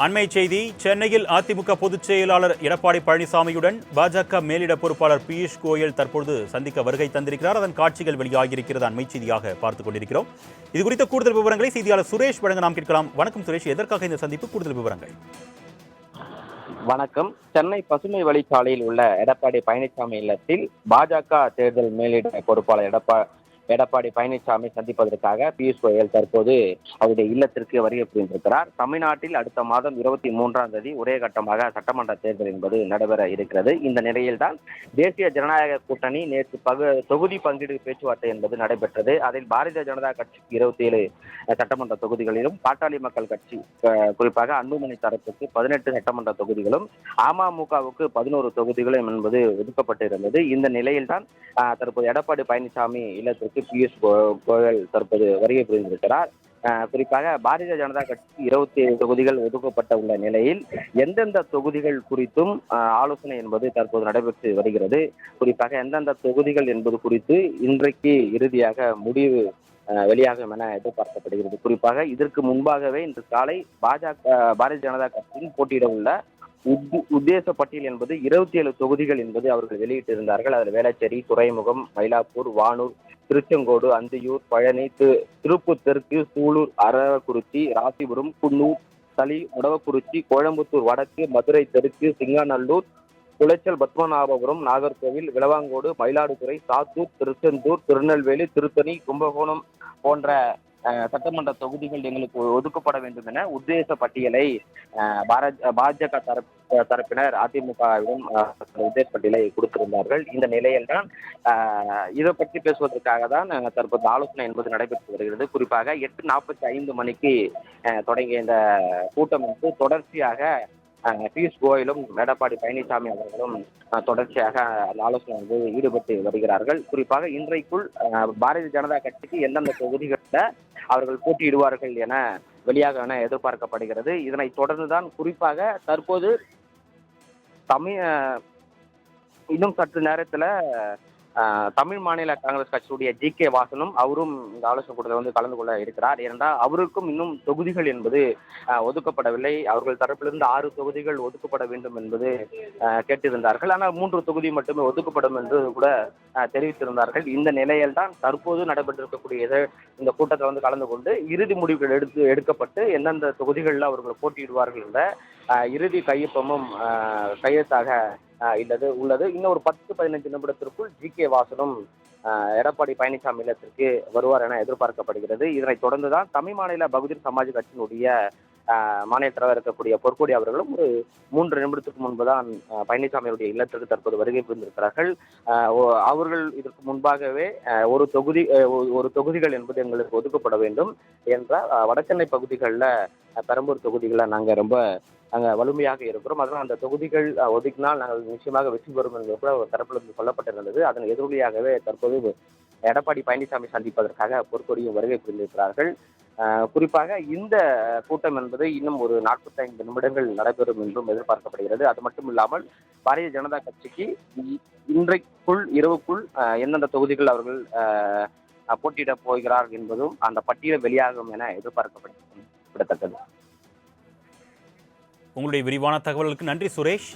அண்மை செய்தி. சென்னையில் அதிமுக பொதுச் செயலாளர் எடப்பாடி பழனிசாமியுடன் பாஜக மேலிட பொறுப்பாளர் பியூஷ் கோயல் தற்பொழுது சந்திக்க வருகை தந்திருக்கிறார். அதன் காட்சிகள் வெளியாகியிருக்கிறது. அண்மை செய்தியாக பார்த்துக் கொண்டிருக்கிறோம். இது குறித்த கூடுதல் விவரங்களை செய்தியாளர் சுரேஷ் வழங்க நாம் கேட்கலாம். வணக்கம் சுரேஷ், எதற்காக இந்த சந்திப்பு? கூடுதல் விவரங்கள். வணக்கம். சென்னை பசுமை வழிச்சாலையில் உள்ள எடப்பாடி பழனிசாமி இல்லத்தில் பாஜக தேர்தல் மேலிட பொறுப்பாளர் எடப்பாடி பழனிசாமி சந்திப்பதற்காக பியூஷ் கோயல் தற்போது அவருடைய இல்லத்திற்கு வருகை புரிந்திருக்கிறார். தமிழ்நாட்டில் அடுத்த மாதம் 23ஆம் தேதி ஒரே கட்டமாக சட்டமன்ற தேர்தல் என்பது நடைபெற இருக்கிறது. இந்த நிலையில்தான் தேசிய ஜனநாயக கூட்டணி நேற்று தொகுதி பங்கீடு பேச்சுவார்த்தை என்பது நடைபெற்றது. அதில் பாரதிய ஜனதா கட்சிக்கு 27 சட்டமன்ற தொகுதிகளிலும், பாட்டாளி மக்கள் கட்சி குறிப்பாக அன்புமணி தரப்புக்கு 18 சட்டமன்ற தொகுதிகளும், அமமுகவுக்கு 11 தொகுதிகளும் என்பது ஒதுக்கப்பட்டிருந்தது. இந்த நிலையில்தான் தற்போது எடப்பாடி பழனிசாமி இல்லத்திற்கு பியூஷ் கோயல் தற்போது வருகை புரிந்திருக்கிறார். குறிப்பாக பாரதிய ஜனதா கட்சிக்கு 27 தொகுதிகள் ஒதுக்கப்பட்ட உள்ள நிலையில் எந்தெந்த தொகுதிகள் குறித்தும் ஆலோசனை என்பது தற்போது நடைபெற்று வருகிறது. குறிப்பாக எந்தெந்த தொகுதிகள் என்பது குறித்து இன்றைக்கு இறுதியாக முடிவு வெளியாகும் என எதிர்பார்க்கப்படுகிறது. குறிப்பாக இதற்கு முன்பாகவே இன்று காலை பாரதிய ஜனதா கட்சியின் போட்டியிட உள்ள உத்தேச பட்டியல் என்பது 27 தொகுதிகள் என்பது அவர்கள் வெளியிட்டிருந்தார்கள். அதில் வேளச்சேரி, துறைமுகம், மயிலாப்பூர், வானூர், திருச்செங்கோடு, அந்தியூர், பழனி, திருப்பூர் தெற்கு, சூலூர், அரவக்குறிச்சி, ராசிபுரம், குன்னூர், தளி, முடவக்குறிச்சி, கோயம்புத்தூர் வடக்கு, மதுரை தெற்கு, சிங்காநல்லூர், குளச்சல், பத்மநாபபுரம், நாகர்கோவில், விளவாங்கோடு, மயிலாடுதுறை, சாத்தூர், திருச்செந்தூர், திருநெல்வேலி, திருத்தணி, கும்பகோணம் போன்ற சட்டமன்ற தொகுதிகள் எங்களுக்கு ஒதுக்கப்பட வேண்டும் என உத்தேச பட்டியலை பாஜக தரப்பினர் அதிமுகவிடம் உத்தேச பட்டியலை கொடுத்திருந்தார்கள். இந்த நிலையில்தான் இதை பற்றி பேசுவதற்காக தான் தற்போது ஆலோசனை என்பது நடைபெற்று வருகிறது. குறிப்பாக 8:45 மணிக்கு தொடங்கிய இந்த கூட்டம் வந்து தொடர்ச்சியாக பியூஷ் கோயலும் எடப்பாடி பழனிசாமி அவர்களும் தொடர்ச்சியாக ஆலோசனை வந்து ஈடுபட்டு வருகிறார்கள். குறிப்பாக இன்றைக்குள் பாரதிய ஜனதா கட்சிக்கு எந்தெந்த தொகுதிகளில் அவர்கள் போட்டியிடுவார்கள் என வெளியாக என எதிர்பார்க்கப்படுகிறது. இதனைத் தொடர்ந்துதான் குறிப்பாக தற்போது இன்னும் சற்று நேரத்தில் தமிழ் மாநில காங்கிரஸ் கட்சியுடைய ஜி.கே. வாசனும் அவரும் இந்த ஆலோசனை கூட்டத்தில் வந்து கலந்து கொள்ள இருக்கிறார். ஏனென்றால் அவருக்கும் இன்னும் தொகுதிகள் என்பது ஒதுக்கப்படவில்லை. அவர்கள் தரப்பிலிருந்து 6 தொகுதிகள் ஒதுக்கப்பட வேண்டும் என்பது கேட்டிருந்தார்கள். ஆனால் 3 தொகுதி மட்டுமே ஒதுக்கப்படும் என்று கூட தெரிவித்திருந்தார்கள். இந்த நிலையில் தான் தற்போது நடைபெற்றிருக்கக்கூடிய இந்த கூட்டத்தில் வந்து கலந்து கொண்டு இறுதி முடிவுகள் எடுக்கப்பட்டு எந்தெந்த தொகுதிகளில் அவர்கள் போட்டியிடுவார்கள் என்ற இறுதி கையொப்பமும் கையெழுத்தாக உள்ளது. இன்னும் ஒரு 10-15 நிமிடத்திற்குள் ஜி.கே. வாசனும் எடப்பாடி பழனிசாமி இல்லத்திற்கு வருவார் என எதிர்பார்க்கப்படுகிறது. இதனைத் தொடர்ந்துதான் தமிழ் மாநில பகுஜன் சமாஜ் கட்சியினுடைய மாநில தலைவர் இருக்கக்கூடிய பொற்கொடி அவர்களும் ஒரு 3 நிமிடத்துக்கு முன்புதான் பழனிசாமியுடைய இல்லத்திற்கு தற்போது வருகை புரிந்திருக்கிறார்கள். அவர்கள் இதற்கு முன்பாகவே ஒரு தொகுதிகள் என்பது எங்களுக்கு ஒதுக்கப்பட வேண்டும் என்ற வடசென்னை பகுதிகளில், பெரம்பூர் தொகுதிகளில் நாங்கள் வலிமையாக இருக்கிறோம். அதனால் அந்த தொகுதிகள் ஒதுக்கினால் நாங்கள் நிச்சயமாக வெற்றி பெறும் என்று கூட ஒரு தரப்பிலிருந்து சொல்லப்பட்டிருந்தது. அதன் எதிரொலியாகவே தற்போது எடப்பாடி பழனிசாமி சந்திப்பதற்காக பொற்கொடியும் வருகை புரிந்திருக்கிறார்கள். குறிப்பாக இந்த கூட்டம் என்பது இன்னும் ஒரு 45 நிமிடங்கள் நடைபெறும் என்றும் எதிர்பார்க்கப்படுகிறது. அது மட்டும் இல்லாமல் பாரதிய ஜனதா கட்சிக்கு இன்றைக்குள் இரவுக்குள் எந்தெந்த தொகுதிகள் அவர்கள் போட்டியிடப் போகிறார் என்பதும் அந்த பட்டியல் வெளியாகும் என எதிர்பார்க்கப்படுகிறது. உங்களுடைய விரிவான தகவல்களுக்கு நன்றி சுரேஷ்.